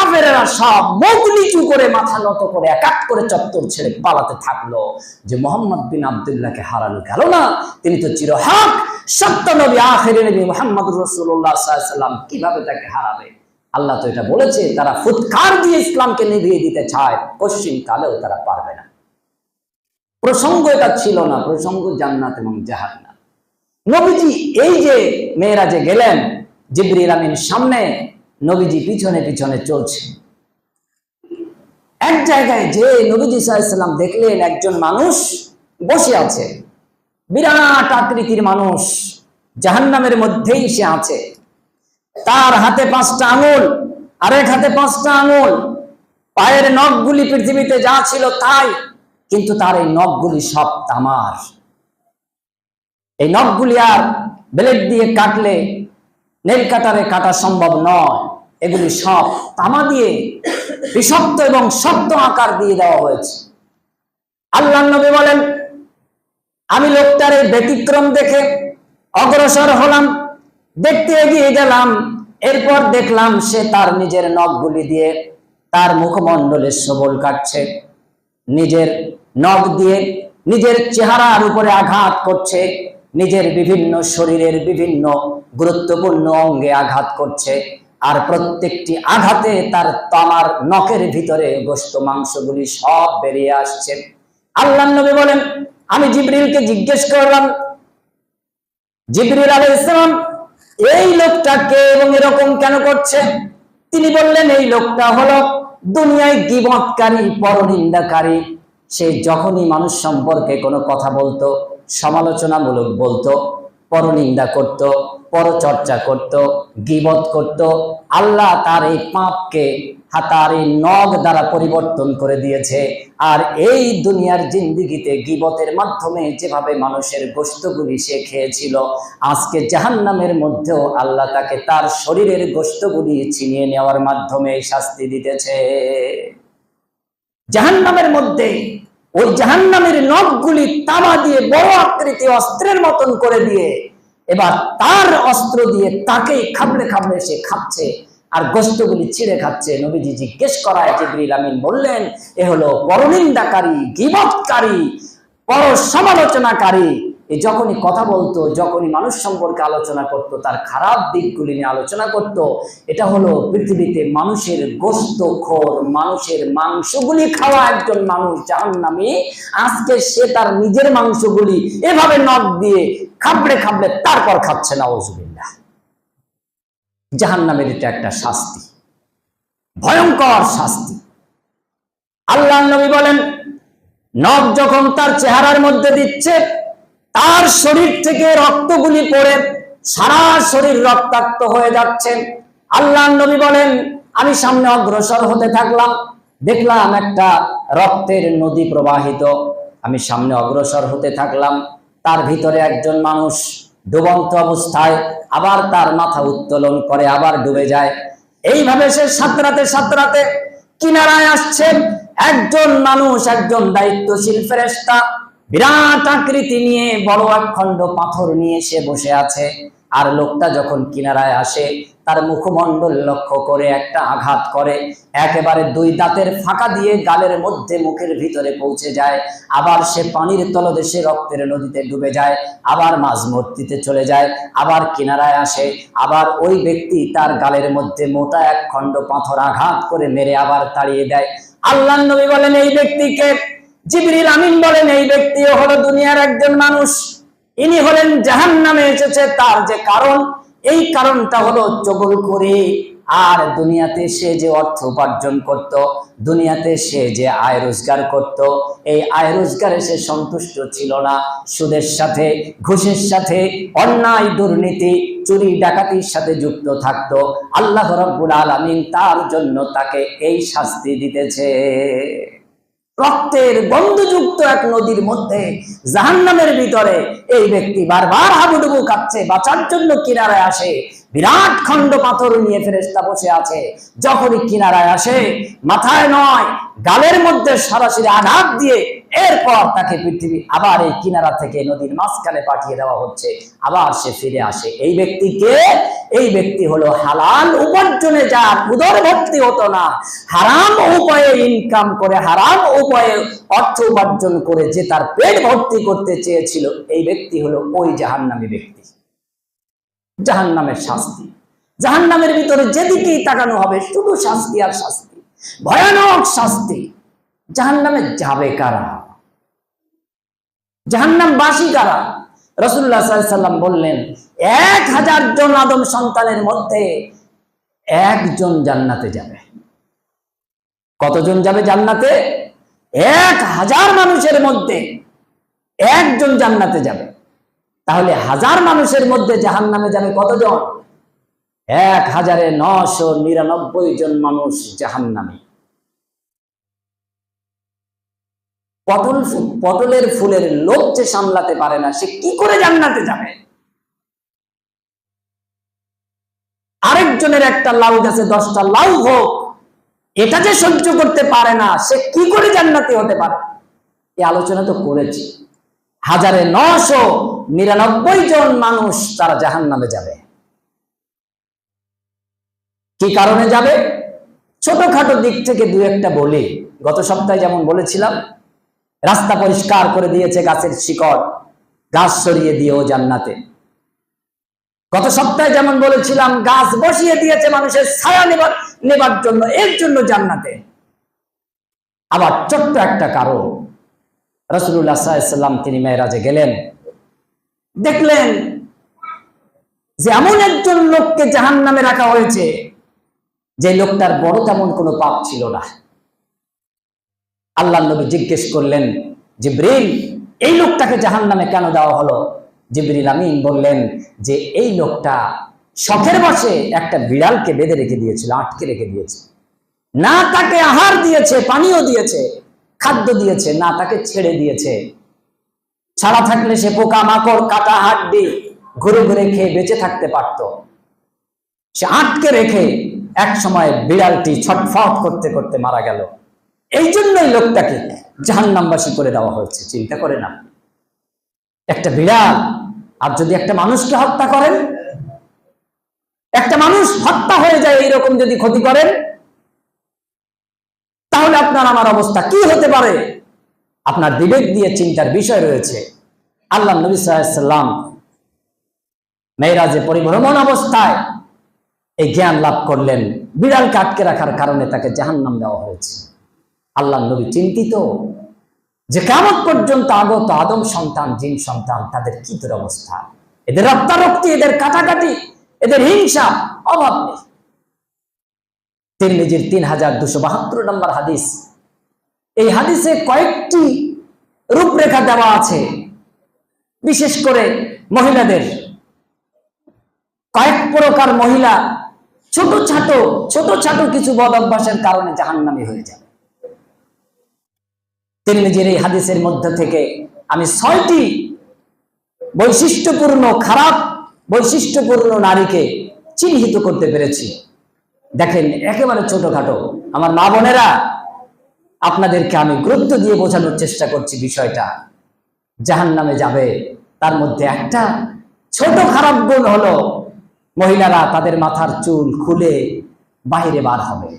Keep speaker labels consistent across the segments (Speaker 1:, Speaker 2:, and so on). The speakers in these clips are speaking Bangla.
Speaker 1: কাফেরেরা সব মুখ নিচু করে মাথা নত করে একাক করে চত্বর ছেড়ে পালাতে থাকলো যে মুহাম্মদ বিন আব্দুল্লাহকে হারানো গেল না, তিনি তো চিরহক সত্য নবী আখির নবী মুহাম্মদুর রাসূলুল্লাহ সাল্লাল্লাহু আলাইহি ওয়াসাল্লাম, কিভাবে তাকে হারাবে? আল্লাহ তো এটা বলেছে, তারা ফুৎকার দিয়ে ইসলামকে নিভিয়ে দিতে চায়, পশ্চিম কালেও তারা পারবে না। প্রসঙ্গ এটা ছিল না, প্রসঙ্গ জান্নাত এবং জাহান্নাম। নবীজি এই যে মেরাজে গেলেন, জিবরিল আমিন সামনে, নবীজি পিছনে পিছনে চলছে। এক জায়গায় যে নবীজি সাল্লাল্লাহু আলাইহি ওয়াসাল্লাম দেখলেন একজন মানুষ বসে আছে, বিরাট আকৃতির মানুষ, জাহান্নামের মধ্যেই সে আছে। তার হাতে 5টা আঙুল, আরেক হাতে 5টা আঙুল, পায়ের নখগুলি পৃথিবীতে যা ছিল তাই, কিন্তু তার এই নখগুলি সব তামার। এই নখগুলি আর ব্লেড দিয়ে কাটলে, নেল কাটারে কাটা সম্ভব নয়, এগুলি সব তামা দিয়ে বিষাক্ত এবং শক্ত আকার দিয়ে দেওয়া হয়েছে। আল্লাহর নবী বলেন, আমি লোকটার এই ব্যতিক্রম দেখে অগ্রসর হলাম, দেখতে এগিয়ে গেলাম। এরপর দেখলাম সে তার নিজের নখগুলি দিয়ে তার মুখমণ্ডলের সবল কাটছে, নিজের নখ দিয়ে নিজের চেহারার উপরে আঘাত করছে, নিজের বিভিন্ন শরীরের বিভিন্ন গুরুত্বপূর্ণ অঙ্গে আঘাত করছে, আর প্রত্যেকটি আঘাতে তার তামার নখের ভিতরে গোশত মাংসগুলি সব বেরিয়ে আসছে। আল্লাহর নবী বলেন, আমি জিবরিলকে জিজ্ঞেস করলাম, জিবরিল আলাইহিস সালাম, এই লোকটাকে এবং এরকম কেন করছে? তিনি বললেন, এই লোকটা হলো দুনিয়ায় গীবতকারী, পরনিন্দাকারী। সে যখনই মানুষ সম্পর্কে কোনো কথা বলতো, সমালোচনামূলক বলতো, পরনিন্দা করত, পরচর্চা করত, গীবত করত, আল্লাহ তার এই পাপকে তার এই নখ দ্বারা পরিবর্তন করে দিয়েছে। আর এই দুনিয়ার জিন্দেগিতে গীবতের মাধ্যমে যেভাবে মানুষের গোশতগুলি সে খেয়েছিল, আজকে জাহান্নামের মধ্যেও আল্লাহ তাকে তার শরীরের গোশতগুলি ছিনিয়ে নেওয়ার মাধ্যমে শাস্তি দিতেছে। জাহান্নামের মধ্যে ওই জাহান্নামের নখগুলি তামা দিয়ে বড় আকৃতি অস্ত্রের মতন করে দিয়ে, এবার তার অস্ত্র দিয়ে তাকে খাবলে খাবলে সে খাচ্ছে আর গোশতগুলি ছিঁড়ে খাচ্ছে। নবীজি জিজ্ঞেস করায় জিবরিল আমিন বললেন, এ হলো পরনিন্দাকারী, গীবতকারী, পর সমালোচনাকারী। এই যখনই কথা বলতো, যখনই মানুষ সম্পর্কে আলোচনা করত, তার খারাপ দিকগুলি নিয়ে আলোচনা করত, এটা হলো পৃথিবীতে মানুষের গোশতখোর, মানুষের মাংসগুলি খাওয়া একজন মানুষ জাহান্নামী। আজকে সে তার নিজের মাংসগুলি এভাবে নখ দিয়ে খাবড়ে খাবড়ে তারপর খাচ্ছে। নাউজুবিল্লাহ। জাহান্নামের এটা একটা শাস্তি, ভয়ঙ্কর শাস্তি। আল্লাহর নবী বলেন, নখ যখন তার চেহারার মধ্যে দিচ্ছে, তার শরীর থেকে রক্তগুলি পড়ে সারা শরীর রক্তাক্ত হয়ে যাচ্ছে। আল্লাহর নবী বলেন, আমি সামনে অগ্রসর হতে থাকলাম, দেখলাম একটা রক্তের নদী প্রবাহিত। আমি সামনে অগ্রসর হতে থাকলাম, তার ভিতরে একজন মানুষ ডুবন্ত অবস্থায়, আবার তার মাথা উত্তোলন করে আবার ডুবে যায়। এইভাবে সে সাঁতরাতে সাঁতরাতে কিনারায় আসছে। একজন মানুষ, একজন দায়িত্বশীল ফেরেশতা, বিরাট আকৃতি নিয়ে বড় একখণ্ড পাথর নিয়ে সে বসে আছে। আর লোকটা যখন কিনারায় আসে, তার মুখমণ্ডল লক্ষ্য করে একটা আঘাত করে, একেবারে 2 দাঁতের ফাঁকা দিয়ে গালের মধ্যে মুখের ভিতরে পৌঁছে যায়। আবার সে পানির তলদেশে রক্তের নদীতে ডুবে যায়, আবার মাঝমূর্তিতে চলে যায়, আবার কিনারায় আসে। আবার ওই ব্যক্তি তার গালের মধ্যে মোটা একখণ্ড পাথর আঘাত করে মেরে আবার তাড়িয়ে দেয়। আল্লাহর নবী বলেন, এই ব্যক্তিকে, জিবরিল আমিন বলেন, এই ব্যক্তিও হলো দুনিয়ার একজন মানুষ। ইনি হলেন জাহান্নামে এসেছে তার যে কারণ, এই কারণটা হলো চগলখড়ি। আর দুনিয়াতে সে যে অর্থ উপার্জন করত, দুনিয়াতে সে যে আয় রোজগার করত, এই আয় রোজগারে সে সন্তুষ্ট ছিল না। সুদের সাথে, ঘুষের সাথে, অন্যায় দুর্নীতি, চুরি ডাকাতির সাথে যুক্ত থাকতো। আল্লাহ রাব্বুল আলামিন তার জন্য তাকে এই শাস্তি দিতেছে। রক্তের গন্ধযুক্ত এক নদীর মধ্যে, জাহান্নামের ভিতরে এই ব্যক্তি বারবার হাবুডুবু কাঁপছে, বাঁচার জন্য কিনারায় আসে। বিরাট খণ্ড পাথর নিয়ে ফেরেশতা বসে আছে। যখনই কিনারায় আসে, মাথায় নয় গালের মধ্যে সরাসরি আঘাত দিয়ে এরপর তাকে পৃথিবী আবার এই কিনারা থেকে নদীর মাঝখানে পাঠিয়ে দেওয়া হচ্ছে, আবার সে ফিরে আসে। এই ব্যক্তিকে, এই ব্যক্তি হলো হালাল উপার্জনে যার উদর ভর্তি হতো না, হারাম উপায়ে ইনকাম করে, হারাম উপায়ে অর্থ উপার্জন করে যে তার পেট ভর্তি করতে চেয়েছিল, এই ব্যক্তি হলো ওই জাহান্নামী ব্যক্তি। জাহান্নামের শাস্তি, জাহান্নামের ভিতরে যেদিকেই তাকানো হবে শুধু শাস্তি আর শাস্তি, ভয়ানক শাস্তি। জাহান্নামে যাবে কারা? জাহান্নামবাসী কারা? রাসূলুল্লাহ সাল্লাল্লাহু আলাইহি ওয়াসাল্লাম বললেন, 1000 জন আদম সন্তানের মধ্যে একজন জান্নাতে যাবে। কতজন যাবে জান্নাতে? 1000 মানুষের মধ্যে একজন জান্নাতে যাবে। তাহলে 1000 মানুষের মধ্যে জাহান্নামে যাবে কতজন? 1999 জন মানুষ জাহান্নামী। পটলের ফুলের লোভ যে সামলাতে পারে না, সে কি করে জান্নাতে যাবে? আরেকজনের একটা লাউ গাছে 10টা লাউ হোক, এটা যে সহ্য করতে পারে না, সে কি করে জান্নাতি হতে পারে? এই আলোচনা তো করেছি। 1999 জন মানুষ তারা জাহান্নামে যাবে। কি কারণে যাবে? ছোটখাটো দিক থেকে দু একটা বলি। গত সপ্তাহে যেমন বলেছিলাম, রাস্তা পরিষ্কার করে দিয়েছে গাছের শিকড়, গাছ সরিয়ে দিয়েও জান্নাতে। গত সপ্তাহে যেমন বলেছিলাম, গাছ বসিয়ে দিয়েছে মানুষের ছায়া নেবার জন্য, এর জন্য জান্নাতে। আবার ছোট্ট একটা কারণ, রাসূলুল্লাহ সাল্লাল্লাহু আলাইহি ওয়াসাল্লাম তিনি মেরাজে গেলেন, দেখলেন যে এমন একজন লোককে জাহান্নামে রাখা হয়েছে, যে লোকটার বড় তেমন কোনো পাপ ছিল না। আল্লাহর নবী জিজ্ঞেস করলেন, জিবরিল, এই লোকটাকে জাহান্নামে কেন দেওয়া হলো? জিবরিল আমিন বললেন যে এই লোকটা শখের বশে একটা বিড়ালকে বেঁধে রেখে দিয়েছিল, আটকে রেখে দিয়েছে। না তাকে আহার দিয়েছে, পানীয় দিয়েছে, খাদ্য দিয়েছে, না তাকে ছেড়ে দিয়েছে। ছাড়া থাকলে সে পোকা মাকড় কাটা হাড্ডি ঘুরে ঘুরে খেয়ে বেঁচে থাকতে পারত। সে আটকে রেখে এক সময় বিড়ালটি ছটফট করতে করতে মারা গেল। এই জন্যই লোকটাকে জাহান্নামবাসী করে দেওয়া হয়েছে। চিন্তা করে না, একটা বিড়াল আর যদি একটা মানুষকে হত্যা করেন, একটা মানুষ হত্যা হয়ে যায় এইরকম যদি ক্ষতি করেন, তাহলে আপনার আমার অবস্থা কি হতে পারে? আপনার বিবেক দিয়ে চিন্তার বিষয় রয়েছে। আল্লাহ নবী সাল্লাল্লাহু আলাইহি ওয়াসাল্লাম মেরাজে পরিভ্রমণ অবস্থায় এই জ্ঞান লাভ করলেন, বিড়ালকে আটকে রাখার কারণে তাকে জাহান্নাম দেওয়া হয়েছে। আল্লাহ নবী চিন্তিত যে কিয়ামত পর্যন্ত আগত আদম সন্তান, জিন সন্তান, তাদের কি দুরবস্থা, এদের রক্তারক্তি, এদের কাটাকাটি, এদের হিংসা অভাব নেই। তিরমিজির 3272 নম্বর হাদিস। এই হাদিসে কয়েকটি রূপরেখা দেওয়া আছে, বিশেষ করে মহিলাদের। কয়েক প্রকার মহিলা ছোট ছোট কিছু বদ অভ্যাসের কারণে জাহান্নামী হয়ে যাবে। তিরমিজির এই হাদিসের মধ্যে থেকে আমি 6টি বৈশিষ্ট্যপূর্ণ, খারাপ বৈশিষ্ট্যপূর্ণ নারীকে চিহ্নিত করতে পেরেছি। দেখেন, একেবারে ছোটখাটো। আমার মা বোনেরা, আপনাদেরকে আমি গুরুত্ব দিয়ে বোঝানোর চেষ্টা করছি বিষয়টা। জাহান্নামে যাবে, তার মধ্যে একটা ছোট খারাপ গুণ হলো মহিলারা তাদের মাথার চুল খুলে বাইরে বার হবে।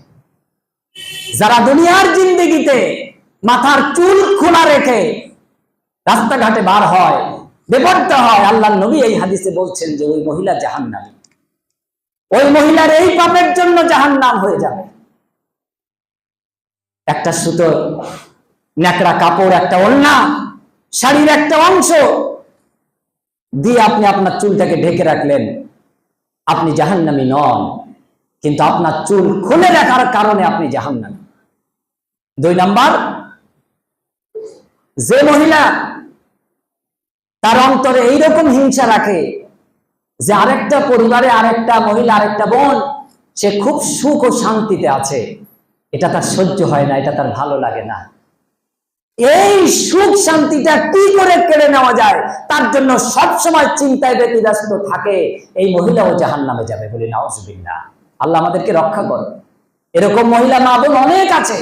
Speaker 1: যারা দুনিয়ার জিন্দেগিতে মাথার চুল খোলা রেখে রাস্তাঘাটে বার হয়, বেপরোয়া হয়, আল্লাহর নবী এই হাদিসে বলছেন যে ওই মহিলা জাহান্নামী। ওই মহিলার এই পাপের জন্য জাহান্নাম হয়ে যাবে। একটা সুতো, ন্যাকড়া কাপড়, একটা ওড়না, শাড়ির একটা অংশ দিয়ে আপনি আপনার চুলটাকে ঢেকে রাখলেন, আপনি জাহান্নামী নন, কিন্তু আপনার চুল খুলে রাখার কারণে আপনি জাহান্নামী। 2 নাম্বার, যে মহিলা তার অন্তরে এইরকম হিংসা রাখে যে আরেকটা পরিবারে আরেকটা মহিলা, আরেকটা বোন, সে খুব সুখ ও শান্তিতে আছে, এটা তার সহ্য হয় না, এটা তার ভালো লাগে না। এই সুখ শান্তিটা কি করে কেড়ে নেওয়া যায় তার জন্য সবসময় চিন্তায় ব্যতিব্যস্ত থাকে। এই মহিলাও জাহান্নামে যাবে বলে নাউজুবিল্লাহ। আল্লাহ আমাদেরকে রক্ষা করে। এরকম মহিলা মা বোন অনেক আছে,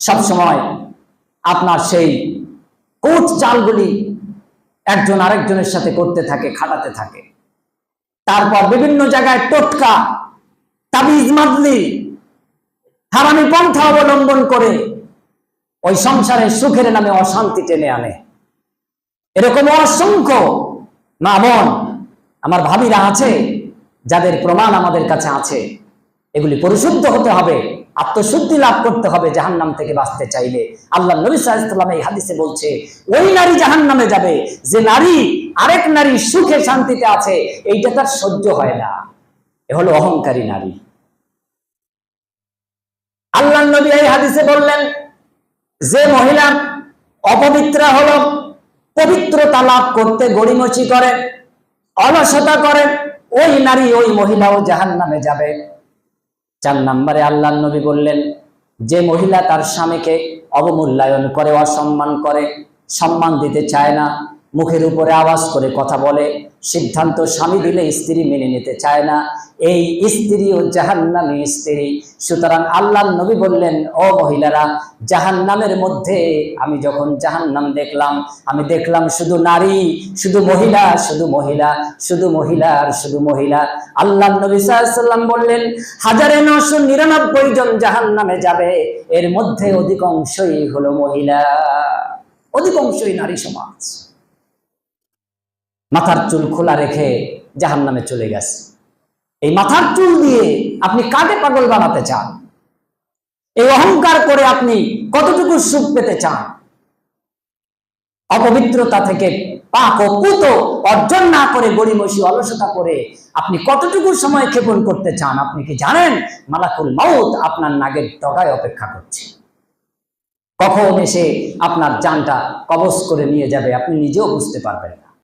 Speaker 1: সবসময় আপনার সেই কোট চালগুলি একজন আরেকজনের সাথে করতে থাকে, খাটাতে থাকে। তারপর বিভিন্ন জায়গায় টোটকা, তাবিজ মাদলি, হারামি পন্থা অবলম্বন করে ওই সংসারের সুখের নামে অশান্তি টেনে আনে। এরকম অসংখ্য মা বোন আমার ভাবিরা আছে, যাদের প্রমাণ আমাদের কাছে আছে। এগুলি পরিশুদ্ধ হতে হবে, আত্মশুদ্ধি লাভ করতে হবে জাহান্নাম থেকে বাঁচতে চাইলে। আল্লাহ নবী সাল্লাল্লাহু আলাইহি ওয়াসাল্লাম এই হাদিসে বলছে, ওই নারী জাহান্নামে যাবে যে নারী আরেক নারী সুখে শান্তিতে আছে, এইটা তার সহ্য হয় না। এ হলো অহংকারী নারী। আল্লাহ নবী এই হাদিসে বললেন, যে মহিলা অপবিত্রা হলো, পবিত্রতা লাভ করতে গড়িমসি করে, অলসতা করে, ওই নারী ওই মহিলাও জাহান্নামে যাবে। 4 নম্বরে আল্লাহ নবী বললেন, যে মহিলা তার স্বামীকে অবমূল্যায়ন করে, অসম্মান করে, সম্মান দিতে চায় না, মুখের উপরে আওয়াজ করে কথা বলে, সিদ্ধান্ত স্বামী দিলে স্ত্রী মেনে নিতে চায় না, এই স্ত্রীও জাহান্নামী স্ত্রী। সুতরাং আল্লাহ নবী বললেন, ও মহিলারা, জাহান্নামের মধ্যে আমি যখন জাহান্নাম দেখলাম, আমি দেখলাম শুধু নারী, শুধু মহিলা, শুধু মহিলা, শুধু মহিলা আর শুধু মহিলা। আল্লাহ নবী সাল্লাল্লাহু আলাইহি ওয়াসাল্লাম বললেন, 1999 জন জাহান্নামে যাবে, এর মধ্যে অধিকাংশই হলো মহিলা, অধিকাংশই নারী সমাজ। মাথার চুল খোলা রেখে জাহান্নামে চলে গেছে। এই মাথার চুল দিয়ে আপনি কাকে পাগল বানাতে চান? এই অহংকার করে আপনি কতটুকু সুখ পেতে চান? অপবিত্রতা থেকে পাক ও পুত অর্জন না করে, গড়িমসি অলসতা করে আপনি কতটুকু সময় ক্ষেপণ করতে চান? আপনি কি জানেন মালাকুল মউত আপনার নাগের ডগায় অপেক্ষা করছে? কখন এসে আপনার জানটা কবজ করে নিয়ে যাবে আপনি নিজেও বুঝতে পারবেন না।